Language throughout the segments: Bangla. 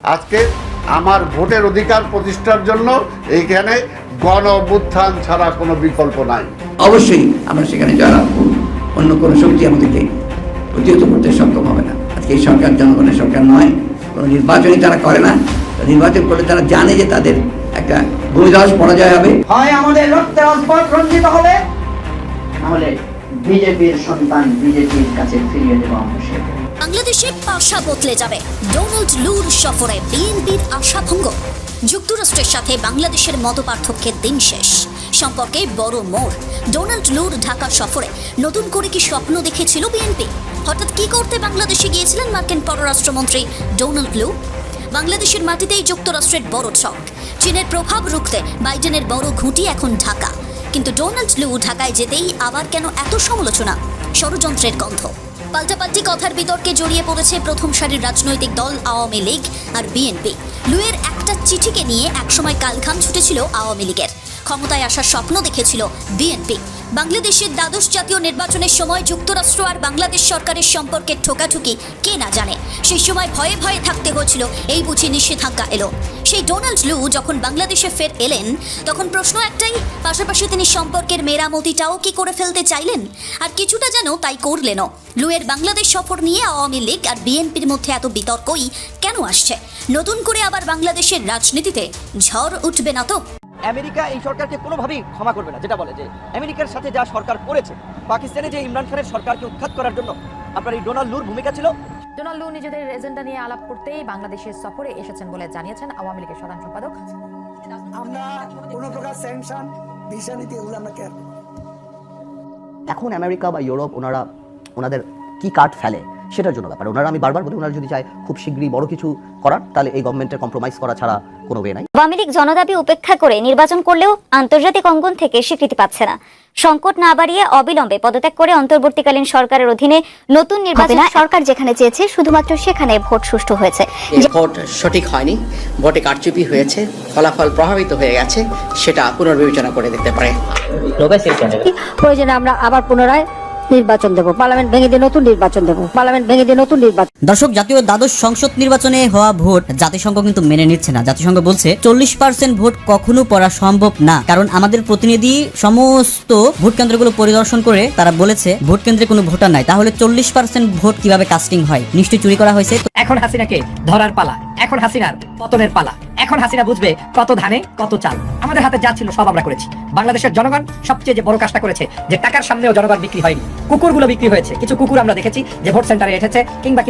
আজকে আমার ভোটের অধিকার প্রতিষ্ঠার জন্য এইখানে গণ অভ্যুত্থান ছাড়া কোনো বিকল্প নাই। অবশ্যই আমরা সেখানে জয়লাভ করব, অন্য কোনো শক্তি আমাদেরকে প্রতিহত করতে সক্ষম হবে না। আজকে এই সরকার জনগণের সরকার নয়, কোনো নির্বাচনই তারা করে না। নির্বাচন করলে তারা জানে যে তাদের একটা ভূমিধস পরাজয় হবে। হয় আমাদের রক্তের রাজপথ রঞ্জিত হবে, নাহলে বিজেপির সন্তান বিজেপির কাছে ফিরিয়ে দেব আমরা। বাংলাদেশের পাশা বদলে যাবে, ডোনাল্ড লুর সফরে বিএনপির আশাভঙ্গ। যুক্তরাষ্ট্রের সাথে বাংলাদেশের মতপার্থক্যের দিন শেষ, সম্পর্কে বড় মোড়। ডোনাল্ড লুর ঢাকা সফরে নতুন করে কি স্বপ্ন দেখেছিল বিএনপি? হঠাৎ কি করতে বাংলাদেশে গিয়েছিলেন মার্কিন পররাষ্ট্রমন্ত্রী ডোনাল্ড লু? বাংলাদেশের মাটিতেই যুক্তরাষ্ট্রের বড় ছক, চীনের প্রভাব রুখতে বাইডেনের বড় ঘুঁটি এখন ঢাকা। কিন্তু ডোনাল্ড লু ঢাকায় যেতেই আবার কেন এত সমালোচনা, ষড়যন্ত্রের গন্ধ? পাল্টাপাল্টি কথার বিতর্কে জড়িয়ে পড়েছে প্রথম সারির রাজনৈতিক দল আওয়ামী লীগ আর বিএনপি। লুয়ের একটা চিঠিকে নিয়ে একসময় কালঘাম ছুটেছিল আওয়ামী লীগের, ক্ষমতায় আসার স্বপ্ন দেখেছিল বিএনপি। বাংলাদেশের দ্বাদশ জাতীয় নির্বাচনের সময় যুক্তরাষ্ট্র আর বাংলাদেশ সরকারের সম্পর্কের ঠোকাঠুকি কে না জানে। সেই সময় ভয়ে ভয়ে থাকতে হয়েছিল, এই বুঝি নিষেধাজ্ঞা এলো। সেই ডোনাল্ড লু যখন বাংলাদেশে ফের এলেন, তখন প্রশ্ন একটাই, পাশাপাশি তিনি সম্পর্কের মেরামতিটাও কি করে ফেলতে চাইলেন? আর কিছুটা যেন তাই করলেনও। লুয়ের বাংলাদেশ সফর নিয়ে আওয়ামী লীগ আর বিএনপির মধ্যে এত বিতর্কই কেন আসছে? নতুন করে আবার বাংলাদেশের রাজনীতিতে ঝড় উঠবে না তো? আমেরিকা এই সরকারকে কোনোভাবেই ক্ষমা করবে না। যেটা বলে যে আমেরিকার সাথে যা সরকার করেছে, পাকিস্তানে যে ইমরান খানের সরকারকে উৎখাত করার জন্য আপনার এই ডোনাল্ড লুর ভূমিকা ছিল। ডোনাল্ড লু নিজেদের এজেন্ডা নিয়ে আলাপ করতেই বাংলাদেশের সফরে এসেছেন বলে জানিয়েছেন আওয়ামী লীগের সাধারণ সম্পাদক। আমরা কোনো প্রকার স্যাংশন ভিসা নীতি এগুলো আমরা কেয়ার করি। এখন আমেরিকা বা ইউরোপ ওনাদের কি কার্ড ফেলে সেটার জন্য ব্যাপার। ওনারা, আমি বারবার বলি, ওনারা যদি চায় খুব শীঘ্রই বড় কিছু করার, তাহলে এই গভর্নমেন্টের কম্প্রোমাইজ করা ছাড়া কোনো ওয়ে নাই। আওয়ামী লীগ জনদাবি উপেক্ষা করে নির্বাচন করলেও আন্তর্জাতিক অঙ্গন থেকে স্বীকৃতি পাচ্ছে না। সংকট না বাড়িয়ে অবিলম্বে পদত্যাগ করে অন্তর্বর্তীকালীন সরকারের অধীনে নতুন নির্বাচন সরকার যেখানে চেয়েছে, শুধুমাত্র সেখানে ভোট সুষ্ঠু হয়েছে। ভোট সঠিক হয়নি, ভোটে কারচুপি হয়েছে, ফলাফল প্রভাবিত হয়ে গেছে, সেটা পুনর্বিবেচনা করে দেখতে পারে। প্রয়োজনে আমরা আবার পুনরায় নির্বাচন দেব, পার্লামেন্ট ভেঙে দিয়ে নতুন নির্বাচন দেব, পার্লামেন্ট ভেঙে দিয়ে নতুন নির্বাচন। দর্শক, জাতীয় দ্বাদশ সংসদ নির্বাচনে হওয়া ভোট জাতিসংঘ কিন্তু মেনে নিচ্ছে না। জাতিসংঘ বলছে 40% ভোট কখনো পড়া সম্ভব না, কারণ আমাদের প্রতিনিধি সমস্ত ভোট কেন্দ্রগুলো পরিদর্শন করে তারা বলেছে ভোট কেন্দ্রে কোনো ভোটার নাই। তাহলে 40% ভোট কিভাবে কাস্টিং হয়? নিশ্চয়ই চুরি করা হয়েছে। এখন হাসিনাকে ধরার পালা, এখন হাসিনার পতনের পালা। এখন হাসিনা বুঝবে কত ধানে কত চাল। আমাদের হাতে যা ছিল সব আমরা করেছি। বাংলাদেশের জনগণ সবচেয়ে যে বড় কাজটা করেছে, যে টাকার সামনেও জনগণ বিক্রি হয়নি, কুকুরগুলো বিক্রি হয়েছে। কিছু কুকুর আমরা দেখেছি যে ভোট সেন্টারে এসেছে, কিংবা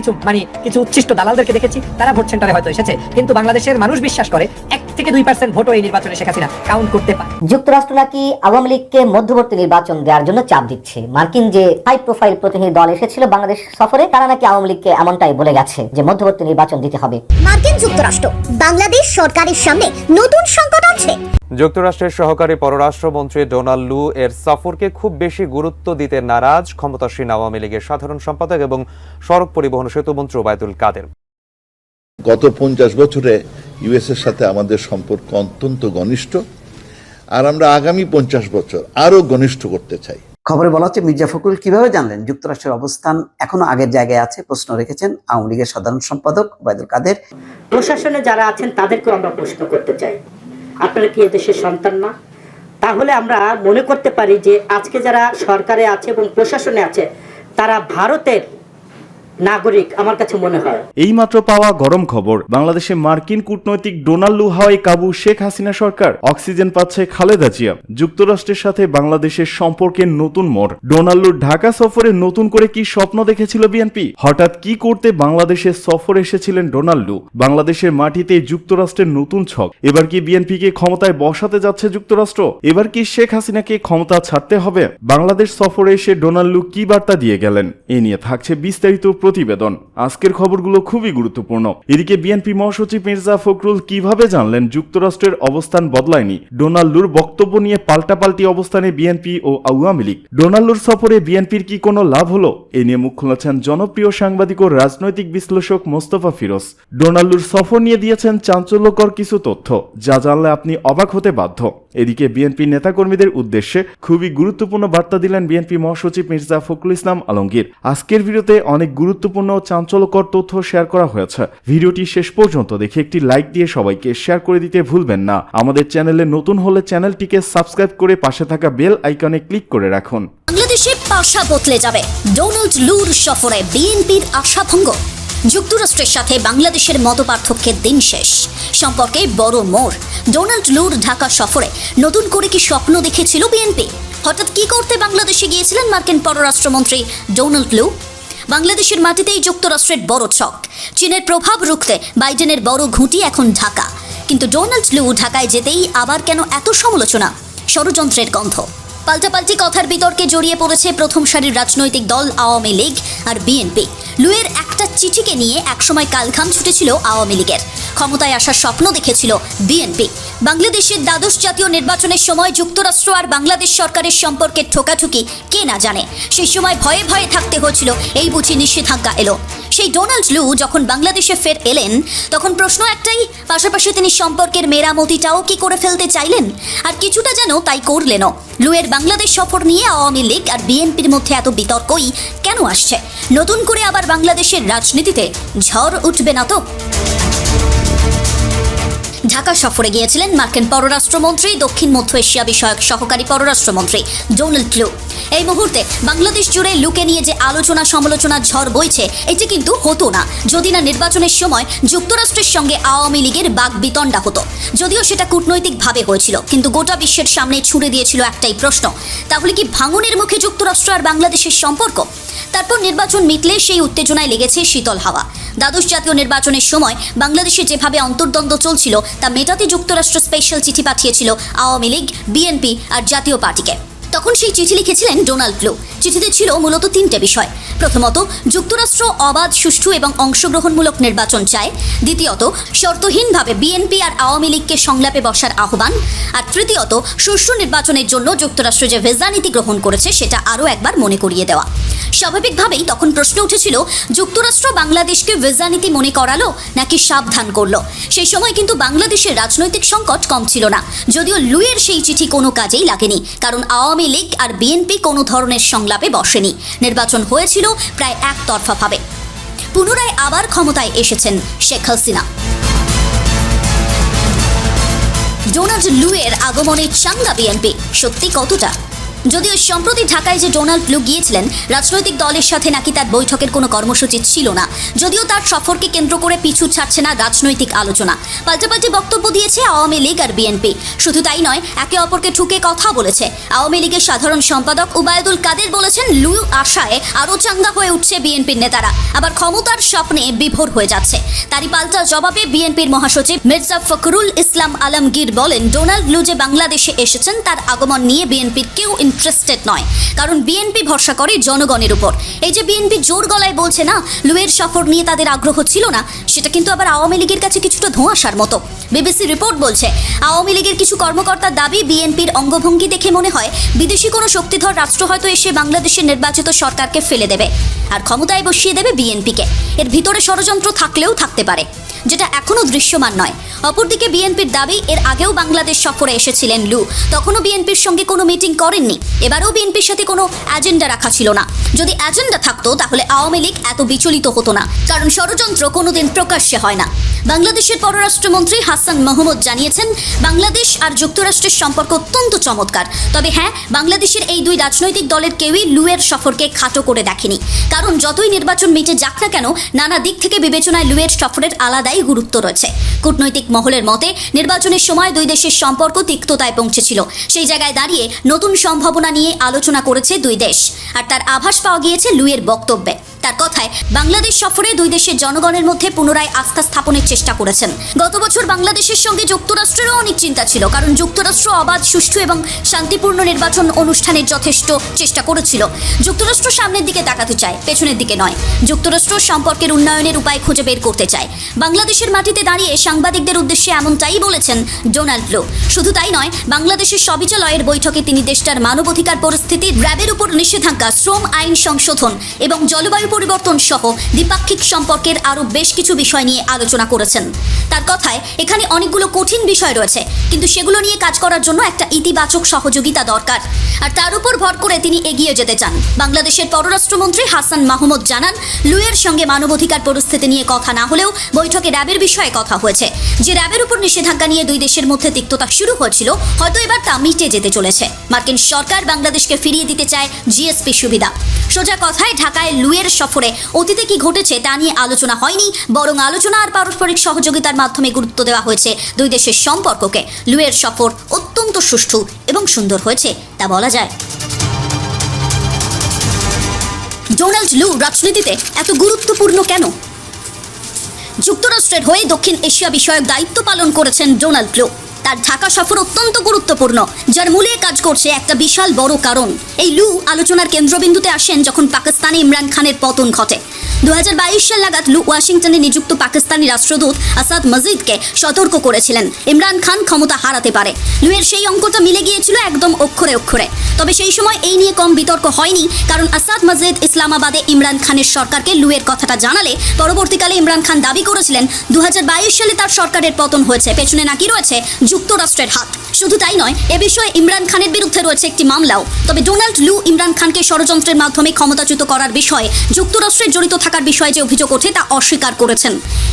কিছু উচ্ছিষ্ট দালালদেরকে দেখেছি, তারা ভোট সেন্টারে হয়তো এসেছে। কিন্তু বাংলাদেশের মানুষ বিশ্বাস করে 1 থেকে 2% ভোটও এই নির্বাচনে শেখ হাসিনা কাউন্ট করতে পারে। যুক্তরাষ্ট্র নাকি আওয়ামী লীগকে মধ্যবর্তী নির্বাচন দেওয়ার জন্য চাপ দিচ্ছে। মার্কিন যে হাই প্রোফাইল প্রতিনিধি দল এসেছিল বাংলাদেশ সফরে, তারা নাকি আওয়ামী লীগকে এমনটাই বলে গেছে যে মধ্যবর্তী নির্বাচন দিতে হবে। মার্কিন যুক্তরাষ্ট্র বাংলাদেশ সরকারের সামনে নতুন সংকট আছে। যুক্তরাষ্ট্রের সহকারী পররাষ্ট্রমন্ত্রী ডোনাল্ড লু এর সফরকে খুব বেশি গুরুত্ব দিতে নারাজ ক্ষমতাসীন আওয়ামী লীগের সাধারণ সম্পাদক এবং সড়ক পরিবহন সেতুমন্ত্রী ওবায়দুল কাদের। গত 50 বছরে ইউএস এর সাথে আমাদের সম্পর্ক অত্যন্ত ঘনিষ্ঠ, আর আমরা আগামী 50 বছর আরো ঘনিষ্ঠ করতে চাই। খবরে বলা হচ্ছে, মির্জা ফখরুল কিভাবে জানলেন যুক্তরাষ্ট্রের অবস্থান এখনো আগের জায়গায় আছে? প্রশ্ন রেখেছেন আওয়ামী লীগের সাধারণ সম্পাদক ওবায়দুল কাদের। প্রশাসনে যারা আছেন তাদেরকেও আমরা প্রশ্ন করতে চাই, আপনারা কি এদেশের সন্তান না? তাহলে আমরা মনে করতে পারি যে আজকে যারা সরকারে আছে এবং প্রশাসনে আছে তারা ভারতের নাগরিক, আমার কাছে মনে হয়। এইমাত্র পাওয়া গরম খবর, বাংলাদেশে মার্কিন কূটনৈতিক ডোনাল্ড লু হাওয়ায় কাবু শেখ হাসিনা সরকার। অক্সিজেন পাচ্ছে খালেদা জিয়া। যুক্তরাষ্ট্রের সাথে বাংলাদেশের সম্পর্কের নতুন মোড়। ডোনাল্ড লুর ঢাকা সফরে নতুন করে কি স্বপ্ন দেখেছিল বিএনপি? হঠাৎ কি করতে বাংলাদেশের সফর এসেছিলেন ডোনাল্ড লু? বাংলাদেশের মাটিতে যুক্তরাষ্ট্রের নতুন ছক। এবার কি বিএনপিকে ক্ষমতায় বসাতে যাচ্ছে যুক্তরাষ্ট্র? এবার কি শেখ হাসিনাকে ক্ষমতা ছাড়তে হবে? বাংলাদেশ সফরে এসে ডোনাল্ড লু কি বার্তা দিয়ে গেলেন? এ নিয়ে থাকছে বিস্তারিত প্রতিবেদন। আজকের খবরগুলো খুবই গুরুত্বপূর্ণ। এদিকে বিএনপি মহাসচিব মির্জা ফখরুল কিভাবে জানলেন যুক্তরাষ্ট্রের অবস্থান বদলায়নি? ডোনাল্ড লুর বক্তব্য নিয়ে পাল্টাপাল্টি অবস্থানে বিএনপি ও আওয়ামী লীগ। ডোনাল্ড লুর সফরে বিএনপির কি কোনো লাভ হলো? এ নিয়ে মুখ খুলেছেন জনপ্রিয় সাংবাদিক ও রাজনৈতিক বিশ্লেষক মোস্তফা ফিরোজ। ডোনাল্ড লুর সফর নিয়ে দিয়েছেন চাঞ্চল্যকর কিছু তথ্য, যা জানলে আপনি অবাক হতে বাধ্য। এদিকে বিএনপি নেতাকর্মীদের উদ্দেশ্যে খুবই গুরুত্বপূর্ণ বার্তা দিলেন বিএনপি মহাসচিব মির্জা ফখরুল ইসলাম আলমগীর। আজকের ভিডিওতে অনেক গুরুত্ব গুরুত্বপূর্ণ ও চাঞ্চল্যকর তথ্য শেয়ার করা হয়েছে। ভিডিওটি শেষ পর্যন্ত দেখে একটি লাইক দিয়ে সবাইকে শেয়ার করে দিতে ভুলবেন না। আমাদের চ্যানেলে নতুন হলে চ্যানেলটিকে সাবস্ক্রাইব করে পাশে থাকা বেল আইকনে ক্লিক করে রাখুন। বাংলাদেশে পাশা বদলে যাবে, ডোনাল্ড লুর সফরে বিএনপির আশাভঙ্গ। যুক্তরাষ্ট্রের সাথে বাংলাদেশের মতপার্থক্যের দিন শেষ, সম্পর্কে বড় মোড়। ডোনাল্ড লুর ঢাকা সফরে নতুন করে কি স্বপ্ন দেখেছিল বিএনপি? হঠাৎ কি করতে বাংলাদেশে গিয়েছিলেন মার্কিন পররাষ্ট্রমন্ত্রী ডোনাল্ড লু? বাংলাদেশের মাটিতেই যুক্তরাষ্ট্রের বড় ছক। চীনের প্রভাব রুখতে বাইডেনের বড় ঘুঁটি এখন ঢাকা। কিন্তু ডোনাল্ড লু ঢাকায় যেতেই আবার কেন এত সমালোচনা, ষড়যন্ত্রের গন্ধ? পাল্টাপাল্টি কথার বিতর্কে জড়িয়ে পড়েছে প্রথম সারির রাজনৈতিক দল আওয়ামী লীগ আর বিএনপি। লুয়ের একটা চিঠিকে নিয়ে একসময় কালঘাম ছুটেছিল আওয়ামী লীগের। ক্ষমতায় আসার স্বপ্ন দেখেছিল বিএনপি। বাংলাদেশের দ্বাদশ জাতীয় নির্বাচনের সময় যুক্তরাষ্ট্র আর বাংলাদেশ সরকারের সম্পর্কে ঠোকাঠুকি কে না জানে। সেই সময় ভয়ে ভয়ে থাকতে হয়েছিল, এই বুঝি নিষেধাজ্ঞা এলো। সেই ডোনাল্ড লু যখন বাংলাদেশে ফের এলেন, তখন প্রশ্ন একটাই, পাশাপাশি তিনি সম্পর্কের মেরামতিটাও কি করে ফেলতে চাইলেন? আর কিছুটা যেন তাই করলেনও। লুয়ের বাংলাদেশ সফর নিয়ে আওয়ামী লীগ আর বিএনপির মধ্যে এত বিতর্কই কেন আসছে? নতুন করে আবার বাংলাদেশের রাজনীতিতে ঝড় উঠবে না তো? ঢাকা সফরে গিয়েছিলেন মার্কিন পররাষ্ট্রমন্ত্রী, দক্ষিণ মধ্য এশিয়া বিষয়ক সহকারী পররাষ্ট্রমন্ত্রী ডোনাল্ড লু। এই মুহূর্তে বাংলাদেশ জুড়ে লুকে নিয়ে যে আলোচনা সমালোচনার ঝড় বইছে, এটি কিন্তু হতো না যদি না নির্বাচনের সময় যুক্তরাষ্ট্রের সঙ্গে আওয়ামী লীগের বাগবিতণ্ডা হতো। যদিও সেটা কূটনৈতিকভাবে হয়েছিল, কিন্তু গোটা বিশ্বের সামনে ছুড়ে দিয়েছিল একটাই প্রশ্ন, তাহলে কি ভাঙনের মুখে যুক্তরাষ্ট্র আর বাংলাদেশের সম্পর্ক? তারপর নির্বাচন মিটলে সেই উত্তেজনায় লেগেছে শীতল হাওয়া। দ্বাদশ জাতীয় নির্বাচনের সময় বাংলাদেশে যেভাবে অন্তর্দ্বন্দ্ব চলছিল তা মেটাতে যুক্তরাষ্ট্র স্পেশাল চিঠি পাঠিয়েছিল আওয়ামী লীগ, বিএনপি আর জাতীয় পার্টিকে। তখন সেই চিঠি লিখেছিলেন ডোনাল্ড লু। চিঠিতে ছিল মূলত তিনটে বিষয়। প্রথমত, যুক্তরাষ্ট্র অবাধ, সুষ্ঠু এবং অংশগ্রহণমূলক নির্বাচন চায়। দ্বিতীয়ত, শর্তহীনভাবে বিএনপি আর আওয়ামী লীগকে সংলাপে বসার আহ্বান। আর তৃতীয়ত, সুষ্ঠু নির্বাচনের জন্য যুক্তরাষ্ট্র যে ভিসা নীতি গ্রহণ করেছে সেটা আরও একবার মনে করিয়ে দেওয়া। স্বাভাবিকভাবেই তখন প্রশ্ন উঠেছিল, যুক্তরাষ্ট্র বাংলাদেশকে ভিসা নীতি মনে করালো নাকি সাবধান করলো? সেই সময় কিন্তু বাংলাদেশের রাজনৈতিক সংকট কম ছিল না, যদিও লুয়ের সেই চিঠি কোনো কাজেই লাগেনি, কারণ আওয়ামী লীগ আর বিএনপি কোনো ধরনের সংলাপে বসেনি। নির্বাচন হয়েছিল প্রায় একতরফাভাবে। পুনরায় আবার ক্ষমতায় এসেছেন শেখ হাসিনা। ডোনাল্ড লুয়ের আগমনে চাঙ্গা বিএনপি, সত্যি কতটা? যদিও সম্প্রতি ঢাকায় যে ডোনাল্ড লু গিয়েছিলেন, রাজনৈতিক দলের সাথে নাকি তার বৈঠকের কোনো কর্মসূচি ছিল না। যদিও তার সফরকে কেন্দ্র করে পিছু ছাড়ছে না রাজনৈতিক আলোচনা। পাল্টাপাল্টি বক্তব্য দিয়েছে আওয়ামী লীগ আর বিএনপি। শুধু তাই নয়, একে অপরকে ঠুকে কথা বলেছে। আওয়ামী লীগের সাধারণ সম্পাদক উবায়দুল কাদের বলেছেন, লু আশায় আরও চাঙ্গা হয়ে উঠছে বিএনপির নেতারা, আবার ক্ষমতার স্বপ্নে বিভোর হয়ে যাচ্ছে। তারই পাল্টা জবাবে বিএনপির মহাসচিব মির্জা ফখরুল ইসলাম আলমগীর বলেন, ডোনাল্ড লু যে বাংলাদেশে এসেছেন তার আগমন নিয়ে বিএনপির কেউ ইন্টারেস্টেড নয়, কারণ বিএনপি ভরসা করে জনগণের উপর। এই যে বিএনপি জোর গলায় বলছে না লুয়ের সফর নিয়ে তাদের আগ্রহ ছিল না, সেটা কিন্তু আবার আওয়ামী লীগের কাছে কিছুটা ধোঁয়াশার মতো। বিবিসি রিপোর্ট বলছে, আওয়ামী লীগের কিছু কর্মকর্তার দাবি, বিএনপির অঙ্গভঙ্গি দেখে মনে হয় বিদেশি কোনো শক্তিধর রাষ্ট্র হয়তো এসে বাংলাদেশের নির্বাচিত সরকারকে ফেলে দেবে আর ক্ষমতায় বসিয়ে দেবে বিএনপিকে। এর ভিতরে ষড়যন্ত্র থাকলেও থাকতে পারে, যেটা এখনো দৃশ্যমান নয়। অপরদিকে বিএনপির দাবি, এর আগেও বাংলাদেশ সফরে এসেছিলেন লু, তখনও বিএনপির সঙ্গে কোনো মিটিং করেননি। এবারেও বিএনপির সাথে কোনো এজেন্ডা রাখা ছিল না। যদি এজেন্ডা থাকতো তাহলে আওয়ামী লীগ এত বিচলিত হতো না, কারণ ষড়যন্ত্র কোনোদিন প্রকাশ্যে হয় না। বাংলাদেশের পররাষ্ট্রমন্ত্রী হাসান মাহমুদ জানিয়েছেন, বাংলাদেশ আর যুক্তরাষ্ট্রের সম্পর্ক অত্যন্ত চমৎকার। তবে হ্যাঁ, বাংলাদেশের এই দুই রাজনৈতিক দলের কেউই লুয়ের সফরকে খাটো করে দেখেনি, কারণ যতই নির্বাচন মিটে যাক না কেন, নানা দিক থেকে বিবেচনায় লুয়ের সফরের আলাদাই গুরুত্ব রয়েছে। কূটনৈতিক মহলের মতে, নির্বাচনের সময় দুই দেশের সম্পর্ক তিক্ততায় পৌঁছেছিল। সেই জায়গায় দাঁড়িয়ে নতুন সম্ভাবনা নিয়ে আলোচনা করেছে দুই দেশ, আর তার আভাস পাওয়া গিয়েছে লুয়ের বক্তব্যে। তার কথায়, বাংলাদেশ সফরে দুই দেশের জনগণের মধ্যে পুনরায় আস্থা স্থাপনের চেষ্টা করেছেন। গত বছর বাংলাদেশের সঙ্গে যুক্তরাষ্ট্রেরও অনেক চিন্তা ছিল, কারণ যুক্তরাষ্ট্র অবাধ, সুষ্ঠু এবং শান্তিপূর্ণ নির্বাচন অনুষ্ঠানের যথেষ্ট চেষ্টা করেছিল। যুক্তরাষ্ট্র সামনের দিকে তাকাতে চায়, পেছনের দিকে নয়। যুক্তরাষ্ট্র সম্পর্কের উন্নয়নের উপায় খুঁজে বের করতে চায়। বাংলাদেশের মাটিতে দাঁড়িয়ে সাংবাদিকদের উদ্দেশ্যে এমনটাই বলেছেন ডোনাল্ড লু। শুধু তাই নয়, বাংলাদেশের সবিচালয়ের বৈঠকে তিনি দেশটার মানবাধিকার পরিস্থিতি, র্যাবের উপর নিষেধাজ্ঞা, শ্রম আইন সংশোধন এবং জলবায়ু পরিবর্তন সহ দ্বিপাক্ষিক সম্পর্কের আরও বেশ কিছু বিষয় নিয়ে আলোচনা করেছেন। তার কথায় এখানে অনেকগুলো কঠিন বিষয় রয়েছে, কিন্তু সেগুলো নিয়ে কাজ করার জন্য একটা ইতিবাচক সহযোগিতা দরকার, আর তার উপর ভর করে তিনি এগিয়ে যেতে চান। বাংলাদেশের পররাষ্ট্রমন্ত্রী হাসান মাহমুদ জানান, লুয়ের সঙ্গে মানবাধিকার পরিস্থিতি নিয়ে কথা না হলেও বৈঠকে র্যাবের বিষয়ে কথা হয়েছে। যে র্যাবের উপর নিষেধাজ্ঞা নিয়ে দুই দেশের মধ্যে তিক্ততা শুরু হয়েছিল, হয়তো এবার তা মিটে যেতে চলেছে। মার্কিন সরকার বাংলাদেশকে ফিরিয়ে দিতে চায় জিএসপি সুবিধা। সোজা কথায় ঢাকায় লুয়ের সফরে অতীতে কি ঘটেছে তা নিয়ে আলোচনা হয়নি, বরং আলোচনা আর পারস্পরিক সহযোগিতার মাধ্যমে গুরুত্ব দেওয়া হয়েছে দুই দেশের সম্পর্ককে। লুয়ের সফর অত্যন্ত সুষ্ঠু এবং সুন্দর হয়েছে তা বলা যায়। ডোনাল্ড লু রাজনীতিতে এত গুরুত্বপূর্ণ কেন? যুক্তরাষ্ট্রের হয়ে দক্ষিণ এশিয়া বিষয়ক দায়িত্ব পালন করেছেন ডোনাল্ড লু। তার ঢাকা সফর অত্যন্ত গুরুত্বপূর্ণ, যার মূলে কাজ করছে একটা বিশাল বড় কারণ। এই লু আলোচনার কেন্দ্রবিন্দুতে আসেন যখন পাকিস্তানে ইমরান খানের পতন ঘটে। 2022 সাল নাগাদ লু ওয়াশিংটনে নিযুক্ত পাকিস্তানি রাষ্ট্রদূত আসাদ মজিদকে সতর্ক করেছিলেন ইমরান খান ক্ষমতা হারাতে পারে। লুয়ের সেই অঙ্কটা মিলে গিয়েছিল একদম অক্ষরে অক্ষরে। তবে সেই সময় এই নিয়ে কম বিতর্ক হয়নি, কারণ আসাদ মজিদ ইসলামাবাদে ইমরান খানের সরকারকে লুয়ের কথাটা জানালে পরবর্তীকালে ইমরান খান দাবি করেছিলেন 2022 সালে তার সরকারের পতন হয়েছে, পেছনে নাকি রয়েছে যুক্তরাষ্ট্রের হাত। শুধু তাই নয়, এ বিষয়ে ইমরান খানের বিরুদ্ধে রয়েছে একটি মামলাও। তবে ডোনাল্ড লু ইমরান খানকে ষড়যন্ত্রের মাধ্যমে ক্ষমতাচ্যুত করার বিষয়ে যুক্তরাষ্ট্রের জড়িত থাকার বিষয়ে যে অভিযোগ ওঠে তা অস্বীকার করেছেন।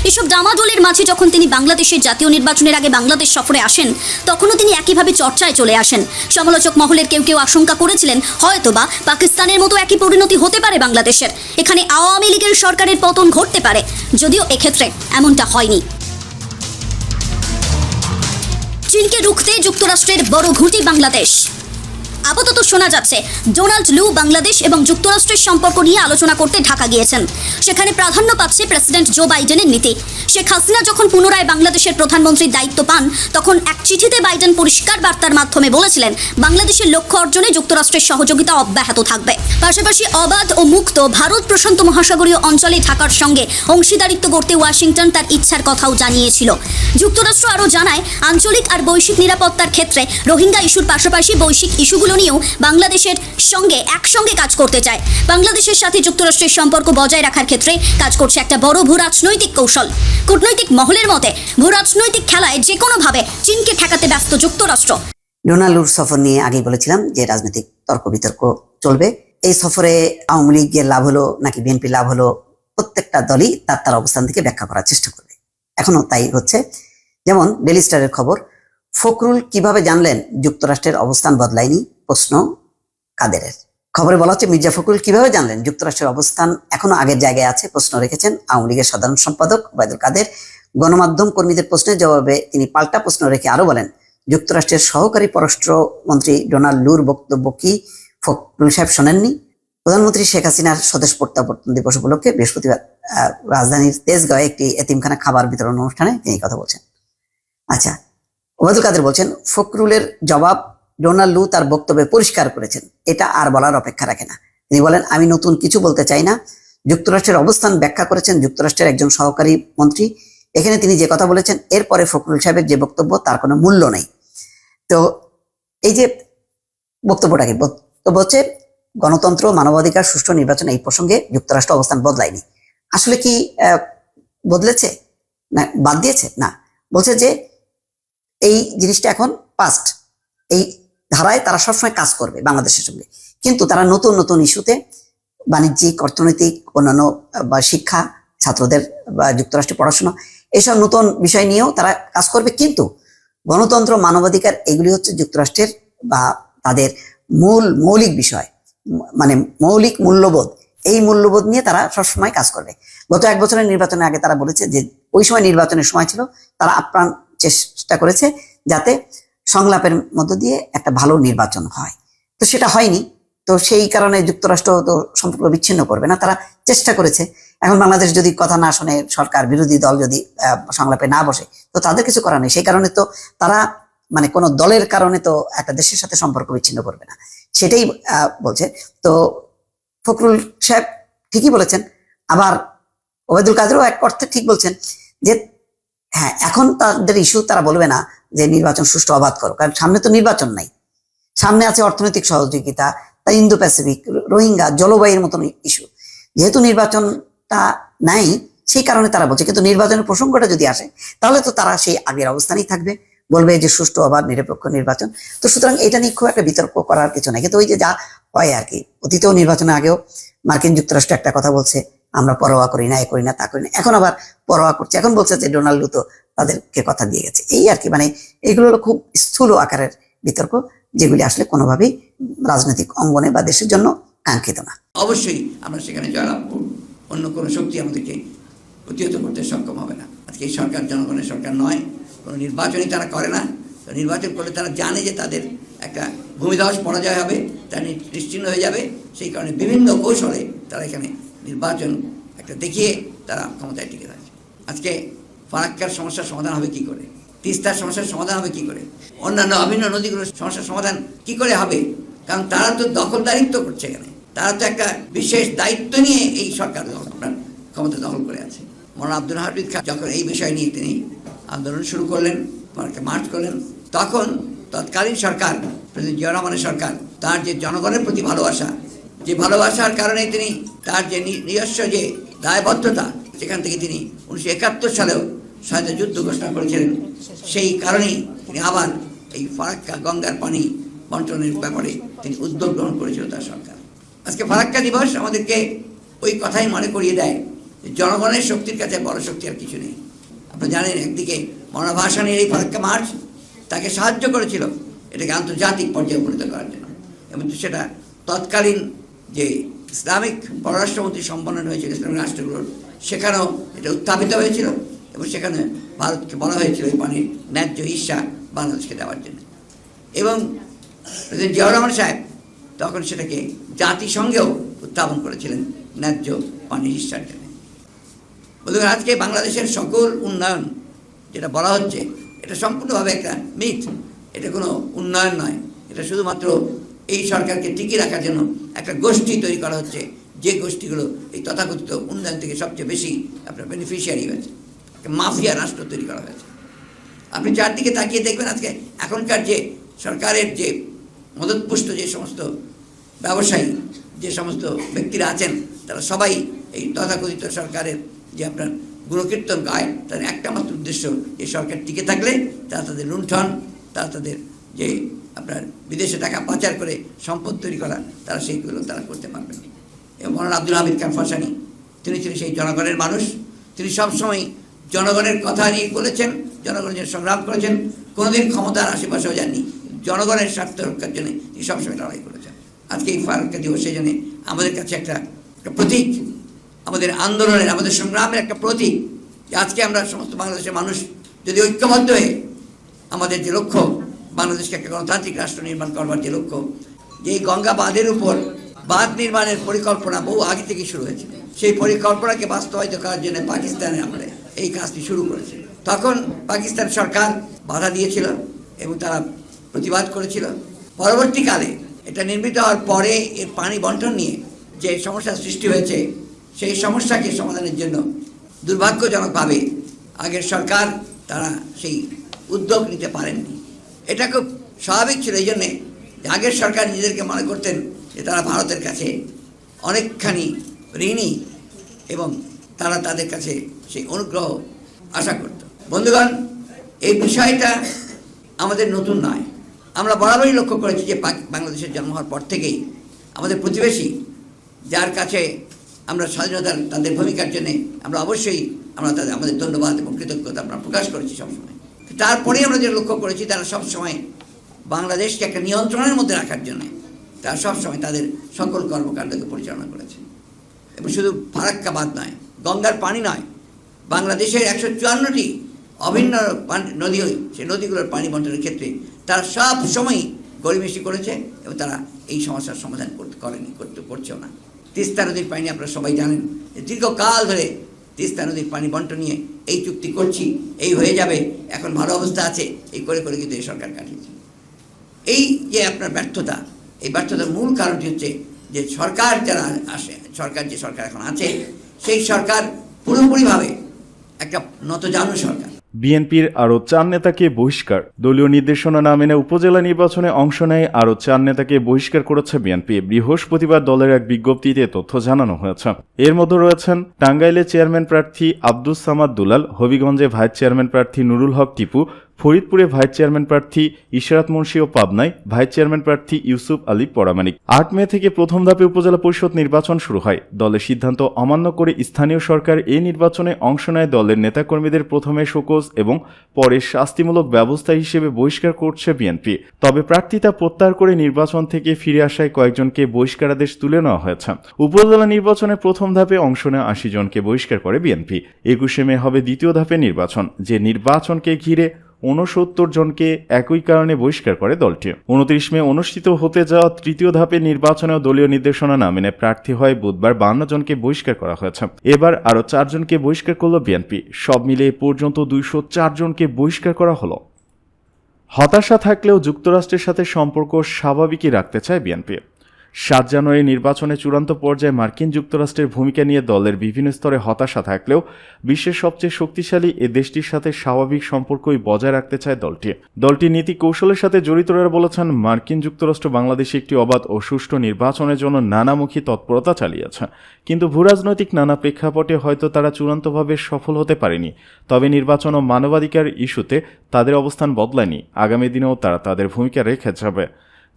এসব ডামাডোলের মাঝে যখন তিনি বাংলাদেশের জাতীয় নির্বাচনের আগে বাংলাদেশ সফরে আসেন, তখনও তিনি একইভাবে চর্চায় চলে আসেন। সমালোচক মহলের কেউ কেউ আশঙ্কা করেছিলেন হয়তোবা পাকিস্তানের মতো একই পরিণতি হতে পারে বাংলাদেশের, এখানে আওয়ামী লীগের সরকারের পতন ঘটতে পারে, যদিও এক্ষেত্রে এমনটা হয়নি। চীনকে রুখতে যুক্তরাষ্ট্রের বড় ঘুঁটি বাংলাদেশ। আপাতত শোনা যাচ্ছে ডোনাল্ড লু বাংলাদেশ এবং যুক্তরাষ্ট্রের সম্পর্ক নিয়ে আলোচনা করতে ঢাকা গিয়েছেন। সেখানে প্রাধান্য পাচ্ছে প্রেসিডেন্ট জো বাইডেনের নীতি। শেখ হাসিনা যখন পুনরায় বাংলাদেশের প্রধানমন্ত্রীর দায়িত্ব পান, তখন এক চিঠিতে বাইডেন পরিষ্কার বার্তার মাধ্যমে বলেছিলেন বাংলাদেশের লক্ষ্য অর্জনে যুক্তরাষ্ট্রের সহযোগিতা অব্যাহত থাকবে। পাশাপাশি অবাধ ও মুক্ত ভারত প্রশান্ত মহাসাগরীয় অঞ্চলে ঢাকার সঙ্গে অংশীদারিত্ব করতে ওয়াশিংটন তার ইচ্ছার কথাও জানিয়েছিল। যুক্তরাষ্ট্র আরও জানায়, আঞ্চলিক আর বৈশ্বিক নিরাপত্তার ক্ষেত্রে রোহিঙ্গা ইস্যুর পাশাপাশি বৈশ্বিক ইস্যুগুলো নিয়েও বাংলাদেশের সঙ্গে একসঙ্গে কাজ করতে চায়। বাংলাদেশের সাথে যুক্তরাষ্ট্রের সম্পর্ক বজায় রাখার ক্ষেত্রে কাজ করছে একটা বড় ভূরাজনৈতিক কৌশল। কূটনৈতিক মহলের মতে ভূরাজনৈতিক খেলায় যে কোনোভাবে চীনকে ঠেকাতে ব্যস্ত যুক্তরাষ্ট্র। ডোনাল্ড লুর সফর নিয়ে আগেই বলেছিলাম যে রাজনৈতিক তর্ক বিতর্ক চলবে। এই সফরে আওয়ামী লীগের লাভ হলো নাকি বিএনপি লাভ হলো, প্রত্যেকটা দলই তার অবস্থান থেকে ব্যাখ্যা করার চেষ্টা করবে। এখনো তাই হচ্ছে। যেমন ডেইলি স্টারের খবর, ফখরুল কিভাবে জানলেন যুক্তরাষ্ট্রের অবস্থান বদলায়নি, প্রশ্ন কাদেরের। খবরে বলা হচ্ছে মির্জা ফখরুল কিভাবে জানলেন যুক্তরাষ্ট্রের অবস্থান এখনো আগের জায়গায় আছে, প্রশ্ন রেখেছেন আওয়ামী লীগের সাধারণ সম্পাদক ওবায়দুল কাদের। গণমাধ্যম কর্মীদের প্রশ্নের জবাবে তিনি পাল্টা প্রশ্ন রেখে আরো বলেন, যুক্তরাষ্ট্রের সহকারী পররাষ্ট্রমন্ত্রী ডোনাল্ড লুর বক্তব্য কি ফখরুল সাহেব শোনেননি? প্রধানমন্ত্রী শেখ হাসিনার স্বদেশ প্রত্যাবর্তন দিবস উপলক্ষে বৃহস্পতিবার রাজধানীর তেজগাঁওয়ে একটি এতিমখানা খাবার বিতরণ অনুষ্ঠানে তিনি কথা বলছেন। আচ্ছা, ওবায়দুল কাদের বলছেন, ফখরুলের জবাব ডোনাল্ড লু তার বক্তব্যে পরিষ্কার করেছেন, এটা আর বলার অপেক্ষা রাখে না। তিনি বলেন, আমি নতুন কিছু বলতে চাই না। যুক্তরাষ্ট্রের অবস্থান ব্যাখ্যা করেছেন যুক্তরাষ্ট্রের একজন সহকারী মন্ত্রী। এখানে তিনি যে কথা বলেছেন, এরপরে ফখরুল সাহেবের যে বক্তব্য তার কোনো মূল্য নেই। তো এই যে বক্তব্যটাকে বক্তব্য হচ্ছে গণতন্ত্র, মানবাধিকার, সুষ্ঠু নির্বাচন, এই প্রসঙ্গে যুক্তরাষ্ট্র অবস্থান বদলায়নি। আসলে কি বদলেছে না বাদ দিয়েছে? না, বলছে যে এই জিনিসটা এখন পাস্ট, এই ধারায় তারা সবসময় কাজ করবে বাংলাদেশের সঙ্গে, কিন্তু তারা নতুন নতুন ইস্যুতে বাণিজ্যিক, অর্থনৈতিক, অন্যান্য বা শিক্ষা, ছাত্রদের বা যুক্তরাষ্ট্রে পড়াশোনা, এইসব নতুন বিষয় নিয়েও তারা কাজ করবে। কিন্তু গণতন্ত্র, মানবাধিকার এগুলি হচ্ছে যুক্তরাষ্ট্রের বা তাদের মৌলিক বিষয়, মানে মৌলিক মূল্যবোধ। এই মূল্যবোধ নিয়ে তারা সবসময় কাজ করবে। গত 1 বছরের নির্বাচনের আগে তারা বলেছে যে ওই সময় নির্বাচনের সময় ছিল, তারা আপ্রাণ চেষ্টা করেছে যাতে সংলাপের মধ্য দিয়ে একটা ভালো নির্বাচন হয়। তো সেটা হয়নি। তো সেই কারণে যুক্তরাষ্ট্র তো সম্পর্ক বিচ্ছিন্ন করবে না, তারা চেষ্টা করেছে। এখন বাংলাদেশ যদি কথা না শোনে, সরকার বিরোধী দল যদি সংলাপে না বসে, তো তাদের কিছু করার নেই। সেই কারণে তো তারা মানে কোনো দলের কারণে তো একটা দেশের সাথে সম্পর্ক বিচ্ছিন্ন করবে না, সেটাই বলছে। তো ফখরুল সাহেব ঠিকই বলেছেন, আবার ওবায়দুল কাদেরও এক অর্থে ঠিক বলছেন যে হ্যাঁ, এখন তাদের ইস্যু তারা বলবে না যে নির্বাচন সুষ্ঠু অবাধ করো, কারণ সামনে তো নির্বাচন নাই। সামনে আছে অর্থনৈতিক সহযোগিতা, ইন্দো প্যাসিফিক, রোহিঙ্গা, জলবায়ুর মতন ইস্যু। যেহেতু নির্বাচনটা নাই সেই কারণে তারা বলছে, কিন্তু নির্বাচনের প্রসঙ্গটা যদি আসে তাহলে তো তারা সেই আগের অবস্থানেই থাকবে, বলবে যে সুষ্ঠু অবাধ নিরপেক্ষ নির্বাচন। তো সুতরাং এটা নিয়ে খুব একটা বিতর্ক করার কিছু নাই, কিন্তু ওই যে যা হয় আর কি, অতীতেও নির্বাচনের আগেও মার্কিন যুক্তরাষ্ট্র একটা কথা বলছে, আমরা পরোয়া করি না, এ করি না, তা করি না, এখন আবার পরোয়া করছে, এখন বলছে যে ডোনাল্ড ট্রাম্প তো তাদেরকে কথা দিয়ে গেছে। এই আর কি, মানে এইগুলো হলো খুব স্থূল আকারের বিতর্ক, যেগুলি আসলে কোনোভাবেই রাজনৈতিক অঙ্গনে বা দেশের জন্য কাঙ্ক্ষিত না। অবশ্যই আমরা সেখানে জয়লাভ করব, অন্য কোনো শক্তি আমাদেরকে প্রতিহত করতে সক্ষম হবে না। আজকে এই সরকার জনগণের সরকার নয়, কোনো নির্বাচনই তারা করে না। তো নির্বাচন করলে তারা জানে যে তাদের একটা ভূমিধস পরাজয় হবে, তারা নিশ্চিহ্ন হয়ে যাবে। সেই কারণে বিভিন্ন কৌশলে তারা এখানে নির্বাচন একটা দেখিয়ে তারা ক্ষমতায় টিকে থাকে। আজকে ফারাক্কার সমস্যার সমাধান হবে কি করে, তিস্তার সমস্যার সমাধান হবে কি করে, অন্যান্য অভিন্ন নদীগুলোর সমস্যার সমাধান কি করে হবে? কারণ তারা তো দখলদারিত্ব করছে এখানে, তারা তো একটা বিশেষ দায়িত্ব নিয়ে এই সরকার আপনার ক্ষমতা দখল করে আছে। মৌলানা আব্দুল হামিদ খান যখন এই বিষয় নিয়ে তিনি আন্দোলন শুরু করলেন, মার্চ করলেন, তখন তৎকালীন সরকার, প্রেসিডেন্ট জিয়া রহমানের সরকার, তার যে জনগণের প্রতি ভালোবাসা, যে ভালোবাসার কারণে তিনি তার যে নিজস্ব যে দায়বদ্ধতা, সেখান থেকে তিনি 1971 সালেও স্বাধীনতা যুদ্ধ ঘোষণা করেছিলেন। সেই কারণেই তিনি আবার এই ফারাক্কা গঙ্গার পানি বন্টনের ব্যাপারে তিনি উদ্যোগ গ্রহণ করেছিল তার সরকার। আজকে ফারাক্কা দিবস আমাদেরকে ওই কথাই মনে করিয়ে দেয় যে জনগণের শক্তির কাছে বড় শক্তি আর কিছু নেই। আপনারা জানেন, একদিকে মৌলানা ভাসানীর এই ফারাক্কা মার্চ তাকে সাহায্য করেছিল এটাকে আন্তর্জাতিক পর্যায়ে উপনীত করার জন্য, এবং সেটা তৎকালীন যে ইসলামিক পররাষ্ট্রমন্ত্রী সম্মেলন হয়েছিল ইসলামিক রাষ্ট্রগুলোর, সেখানেও এটা উত্থাপিত হয়েছিল এবং সেখানে ভারতকে বলা হয়েছিল এই পানির ন্যায্য হিস্সা বাংলাদেশকে দেওয়ার জন্য। এবং প্রেসিডেন্ট জিয়া রহমান সাহেব তখন সেটাকে জাতিসংঘেও উত্থাপন করেছিলেন ন্যায্য পানির হিস্সার জন্য। বন্ধুরা, আজকে বাংলাদেশের সকল উন্নয়ন যেটা বলা হচ্ছে, এটা সম্পূর্ণভাবে একটা মিথ, এটা কোনো উন্নয়ন নয়। এটা শুধুমাত্র এই সরকারকে টিকিয়ে রাখার জন্য একটা গোষ্ঠী তৈরি করা হচ্ছে, যে গোষ্ঠীগুলো এই তথাকথিত উন্নয়ন থেকে সবচেয়ে বেশি আপনার বেনিফিশিয়ারি হয়েছে। মাফিয়া রাষ্ট্র তৈরি করা হয়েছে। আপনি চারদিকে তাকিয়ে দেখবেন, আজকে এখনকার যে সরকারের যে মদতপুষ্ট যে সমস্ত ব্যবসায়ী, যে সমস্ত ব্যক্তিরা আছেন, তারা সবাই এই তথাকথিত সরকারের যে আপনার গুণকীর্তন গায়, তার একটা মাত্র উদ্দেশ্য, এই সরকার টিকে থাকলে তারা তাদের লুণ্ঠন, তারা তাদের যে আপনার বিদেশে টাকা পাচার করে সম্পদ তৈরি করা, তারা সেইগুলো তারা করতে পারবেন। এবং মৌলানা আব্দুল হামিদ খান ফাসানী, তিনি ছিলেন সেই জনগণের মানুষ। তিনি সবসময় জনগণের কথা নিয়ে বলেছেন, জনগণের জন্য সংগ্রাম করেছেন, কোনোদিন ক্ষমতার আশেপাশেও যাননি। জনগণের স্বার্থ রক্ষার জন্য তিনি সবসময় লড়াই করেছেন। আজকে এই ফারাক্কা দিবস সেই জন্য আমাদের কাছে একটা প্রতীক, আমাদের আন্দোলনের, আমাদের সংগ্রামের একটা প্রতীক, যে আজকে আমরা সমস্ত বাংলাদেশের মানুষ যদি ঐক্যবদ্ধ হয়ে আমাদের যে লক্ষ্য, বাংলাদেশকে একটা গণতান্ত্রিক রাষ্ট্র নির্মাণ করবার যে লক্ষ্য, যে এই গঙ্গা বাঁধের উপর বাঁধ নির্মাণের পরিকল্পনা বহু আগে থেকে শুরু হয়েছিল, সেই পরিকল্পনাকে বাস্তবায়িত করার জন্য পাকিস্তানে আমরা এই কাজটি শুরু করেছিল। তখন পাকিস্তান সরকার বাধা দিয়েছিল এবং তারা প্রতিবাদ করেছিল। পরবর্তীকালে এটা নির্মিত হওয়ার পরে এর পানি বন্টন নিয়ে যে সমস্যার সৃষ্টি হয়েছে, সেই সমস্যাকে সমাধানের জন্য দুর্ভাগ্যজনকভাবে আগের সরকার তারা সেই উদ্যোগ নিতে পারেননি। এটা খুব স্বাভাবিক ছিল, এই জন্যে আগের সরকার নিজেদেরকে মনে করতেন যে তারা ভারতের কাছে অনেকখানি ঋণী এবং তারা তাদের কাছে সেই অনুগ্রহ আশা করত। বন্ধুগণ, এই বিষয়টা আমাদের নতুন নয়। আমরা বরাবরই লক্ষ্য করেছি যে বাংলাদেশের জন্ম হওয়ার পর থেকেই আমাদের প্রতিবেশী, যার কাছে আমরা স্বাধীনতার তাদের ভূমিকার জন্যে আমরা অবশ্যই আমাদের ধন্যবাদ এবং কৃতজ্ঞতা আমরা প্রকাশ করেছি সবসময়। তারপরেই আমরা যে লক্ষ্য করেছি, তারা সবসময় বাংলাদেশকে একটা নিয়ন্ত্রণের মধ্যে রাখার জন্য তারা সবসময় তাদের সকল কর্মকাণ্ডকে পরিচালনা করেছে। এবং শুধু ফারাক্কা বাঁধ নয়, গঙ্গার পানি নয়, বাংলাদেশের 154টি অভিন্ন নদী, সেই নদীগুলোর পানি বন্টনের ক্ষেত্রে তারা সব সময়ই গড়িমেশি করেছে এবং তারা এই সমস্যার সমাধান করছেও না। তিস্তা নদীর পানি আপনারা সবাই জানেন, দীর্ঘকাল ধরে তিস্তা নদীর পানি বন্টন নিয়ে এই চুক্তি করছি, এই হয়ে যাবে, এখন ভালো অবস্থা আছে, এই করে করে কিন্তু এই সরকার কাটিয়েছে। এই যে আপনার ব্যর্থতা, এই ব্যর্থতার মূল কারণটি হচ্ছে যে সরকার যারা আসে, যে সরকার এখন আছে, সেই সরকার পুরোপুরিভাবে একটা নতজানু সরকার। বিএনপির আরও 4 নেতাকে বহিষ্কার। দলীয় নির্দেশনা না মেনে উপজেলা নির্বাচনে অংশ নেয় আরও 4 নেতাকে বহিষ্কার করেছে বিএনপি। বৃহস্পতিবার দলের এক বিজ্ঞপ্তিতে তথ্য জানানো হয়েছে। এর মধ্যে রয়েছেন টাঙ্গাইলে চেয়ারম্যান প্রার্থী আব্দুস সামাদ দুলাল, হবিগঞ্জে ভাইস চেয়ারম্যান প্রার্থী নুরুল হক টিপু, ফরিদপুরে ভাইস চেয়ারম্যান প্রার্থী ইশরাত মুন্সি ও পাবনায় ভাইস চেয়ারম্যান প্রার্থী ইউসুফ আলী পরামানিক। 8 মে থেকে প্রথম ধাপে উপজেলা পরিষদ নির্বাচন শুরু হয়। দলের সিদ্ধান্ত অমান্য করে স্থানীয় সরকার এই নির্বাচনে অংশ নেয় দলের নেতাকর্মীদের প্রথমে শোকজ এবং পরে শাস্তিমূলক ব্যবস্থা হিসেবে বহিষ্কার করছে বিএনপি। তবে প্রার্থিতা প্রত্যাহার করে নির্বাচন থেকে ফিরে আসায় কয়েকজনকে বহিষ্কারাদেশ তুলে নেওয়া হয়েছে। উপজেলা নির্বাচনে প্রথম ধাপে অংশ নেয় 80 জনকে বহিষ্কার করে বিএনপি। 21 মে হবে দ্বিতীয় ধাপে নির্বাচন, যে নির্বাচনকে ঘিরে 69 জনকে একই কারণে বহিষ্কার করে দলটি। 29 মে অনুষ্ঠিত হতে যাওয়া তৃতীয় ধাপের নির্বাচনেও দলীয় নির্দেশনা না মেনে প্রার্থী হয় বুধবার 52 জনকে বহিষ্কার করা হয়েছে। এবার আরও 4 জনকে বহিষ্কার করল বিএনপি। সব মিলে এ পর্যন্ত 204 জনকে বহিষ্কার করা হলো। হতাশা থাকলেও যুক্তরাষ্ট্রের সাথে সম্পর্ক স্বাভাবিকই রাখতে চায় বিএনপি। 7 জানুয়ারি নির্বাচনে চূড়ান্ত পর্যায়ে মার্কিন যুক্তরাষ্ট্রের ভূমিকা নিয়ে দলের বিভিন্ন স্তরে হতাশা থাকলেও বিশ্বের সবচেয়ে শক্তিশালী এ দেশটির সাথে স্বাভাবিক সম্পর্কই বজায় রাখতে চায় দলটি। দলটির নীতি কৌশলের সাথে জড়িতরা বলেছেন, মার্কিন যুক্তরাষ্ট্র বাংলাদেশে একটি অবাধ ও সুষ্ঠু নির্বাচনের জন্য নানামুখী তৎপরতা চালিয়েছে, কিন্তু ভূরাজনৈতিক নানা প্রেক্ষাপটে হয়তো তারা চূড়ান্তভাবে সফল হতে পারেনি। তবে নির্বাচন ও মানবাধিকার ইস্যুতে তাদের অবস্থান বদলায়নি। আগামী দিনেও তারা তাদের ভূমিকা রেখে যাবে।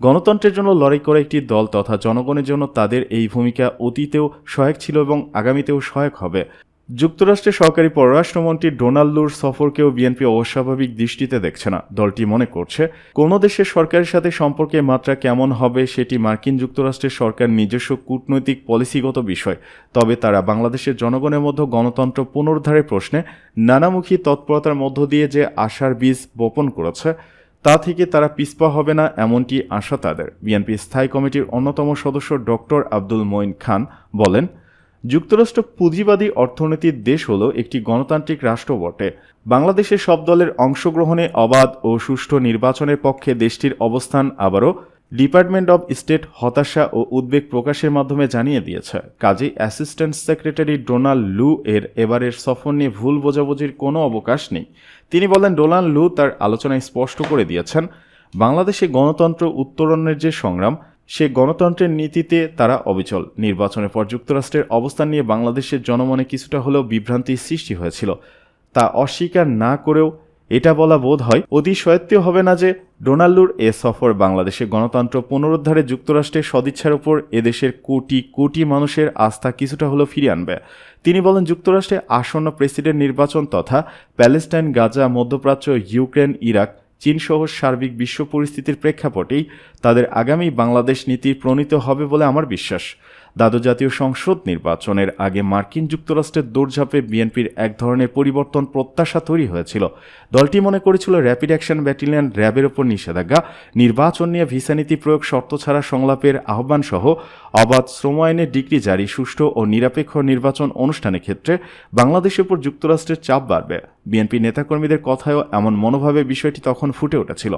গণতন্ত্রের জন্য লড়াই করা একটি দল তথা জনগণের জন্য তাদের এই ভূমিকা অতীতেও সহায়ক ছিল এবং আগামীতেও সহায়ক হবে। যুক্তরাষ্ট্রের সহকারী পররাষ্ট্রমন্ত্রী ডোনাল্ড লুর সফরকেও বিএনপি অস্বাভাবিক দৃষ্টিতে দেখছে না। দলটি মনে করছে, কোনো দেশের সরকারের সাথে সম্পর্কের মাত্রা কেমন হবে সেটি মার্কিন যুক্তরাষ্ট্রের সরকার নিজস্ব কূটনৈতিক পলিসিগত বিষয়। তবে তারা বাংলাদেশের জনগণের মধ্যে গণতন্ত্র পুনরুদ্ধারের প্রশ্নে নানামুখী তৎপরতার মধ্য দিয়ে যে আশার বীজ বপন করেছে তা থেকে তারা পিছপা হবে না, এমনটি আশা তাদের। বিএনপি স্থায়ী কমিটির অন্যতম সদস্য ডক্টর আব্দুল মঈন খান বলেন, যুক্তরাষ্ট্র পুঁজিবাদী অর্থনীতির দেশ হলো একটি গণতান্ত্রিক রাষ্ট্র বটে। বাংলাদেশের সব দলের অংশগ্রহণে অবাধ ও সুষ্ঠু নির্বাচনের পক্ষে দেশটির অবস্থান আবারও ডিপার্টমেন্ট অব স্টেট হতাশা ও উদ্বেগ প্রকাশের মাধ্যমে জানিয়ে দিয়েছে। কাজেই অ্যাসিস্ট্যান্ট সেক্রেটারি ডোনাল্ড লু এর এবারের সফর নিয়ে ভুল বোঝাবুঝির কোনো অবকাশ নেই। তিনি বলেন, ডোনাল্ড লু তার আলোচনায় স্পষ্ট করে দিয়েছেন, বাংলাদেশে গণতন্ত্র উত্তরণের যে সংগ্রাম, সে গণতন্ত্রের নীতিতে তারা অবিচল। নির্বাচনের পর যুক্তরাষ্ট্রের অবস্থান নিয়ে বাংলাদেশের জনমনে কিছুটা হলেও বিভ্রান্তির সৃষ্টি হয়েছিল। তা অস্বীকার না করেও এটা বলা বোধ হয় অতিশয়োক্তি হবে না যে ডোনাল্ডুর এ সফর বাংলাদেশে গণতন্ত্র পুনরুদ্ধারে যুক্তরাষ্ট্রের সদিচ্ছার উপর এদেশের কোটি কোটি মানুষের আস্থা কিছুটা হলেও ফিরিয়ে আনবে। তিনি বলেন, যুক্তরাষ্ট্রে আসন্ন প্রেসিডেন্ট নির্বাচন তথা প্যালেস্টাইন, গাজা, মধ্যপ্রাচ্য, ইউক্রেন, ইরাক, চীনসহ সার্বিক বিশ্ব পরিস্থিতির প্রেক্ষাপটেই তাদের আগামী বাংলাদেশ নীতি প্রণীত হবে বলে আমার বিশ্বাস। দ্বাদশ জাতীয় সংসদ নির্বাচনের আগে মার্কিন যুক্তরাষ্ট্রের দৌড়ঝাঁপে বিএনপির এক ধরনের পরিবর্তন প্রত্যাশা তৈরি হয়েছিল। দলটি মনে করেছিল র্যাপিড অ্যাকশন ব্যাটালিয়ন র্যাবের ওপর নিষেধাজ্ঞা, নির্বাচন নিয়ে ভিসা নীতি প্রয়োগ, শর্ত ছাড়া সংলাপের আহ্বান সহ অবাধ শ্রম আইনের ডিগ্রি জারি, সুষ্ঠু ও নিরপেক্ষ নির্বাচন অনুষ্ঠানের ক্ষেত্রে বাংলাদেশের উপর যুক্তরাষ্ট্রের চাপ বাড়বে। বিএনপি নেতাকর্মীদের কথায়ও এমন মনোভাবে বিষয়টি তখন ফুটে উঠেছিল,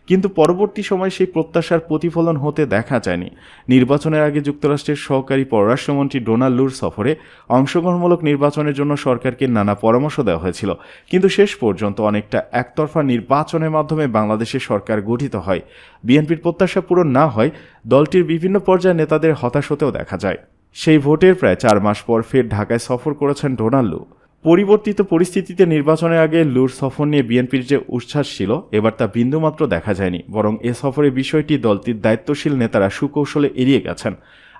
কিন্তু পরবর্তী সময়ে সেই প্রত্যাশার প্রতিফলন হতে দেখা যায়নি। নির্বাচনের আগে যুক্তরাষ্ট্রের সহকারী পররাষ্ট্রমন্ত্রী ডোনাল্ড লুর সফরে অংশগ্রহণমূলক নির্বাচনের জন্য সরকারকে নানা পরামর্শ দেওয়া হয়েছিল, কিন্তু শেষ পর্যন্ত অনেকটা একতরফা নির্বাচনের মাধ্যমে বাংলাদেশের সরকার গঠিত হয়। বিএনপির প্রত্যাশা পূরণ না হয় দলটির বিভিন্ন পর্যায়ে নেতাদের হতাশ হতেও দেখা যায়। সেই ভোটের প্রায় 4 মাস পর ফের ঢাকায় সফর করেছেন ডোনাল্ড লু। পরিবর্তিত পরিস্থিতিতে নির্বাচনের আগে লুর সফর নিয়ে বিএনপির যে উচ্ছ্বাস ছিল, এবার তা বিন্দুমাত্র দেখা যায়নি। বরং এ সফরের বিষয়টি দলটির দায়িত্বশীল নেতারা সুকৌশলে এড়িয়ে গেছেন।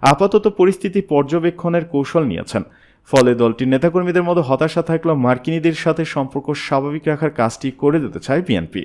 আপাতত পরিস্থিতি পর্যবেক্ষণের কৌশল নিয়েছেন। ফলে দলটির নেতাকর্মীদের মধ্যে হতাশা থাকলেও মার্কিনীদের সাথে সম্পর্ক স্বাভাবিক রাখার কাজটি করে দিতে চায় বিএনপি।